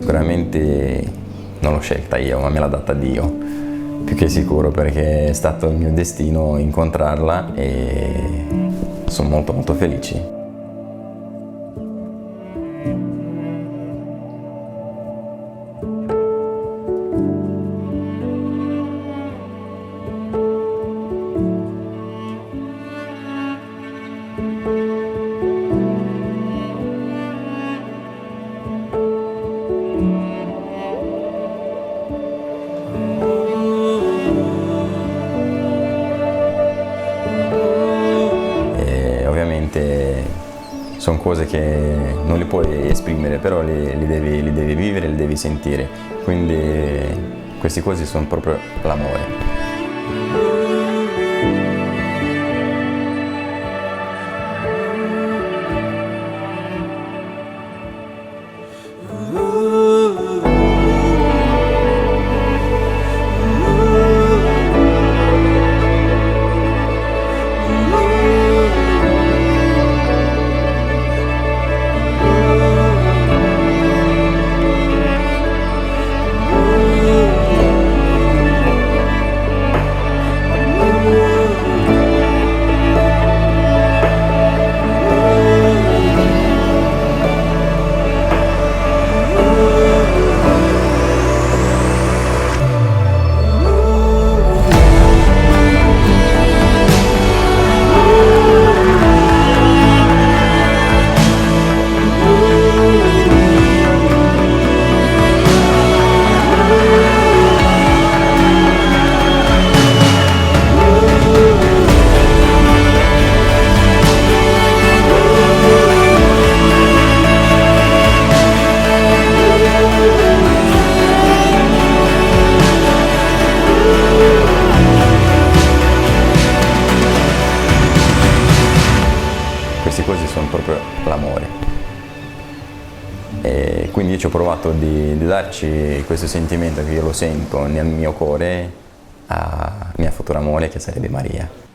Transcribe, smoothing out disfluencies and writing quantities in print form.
Sicuramente non l'ho scelta io, ma me l'ha data Dio, più che sicuro, perché è stato il mio destino incontrarla e sono molto molto felice. Ovviamente sono cose che non le puoi esprimere, però li devi vivere, li devi sentire, quindi queste cose sono proprio l'amore. Queste cose sono proprio l'amore e quindi io ci ho provato di darci questo sentimento che io lo sento nel mio cuore a mia futura amore, che sarebbe Maria.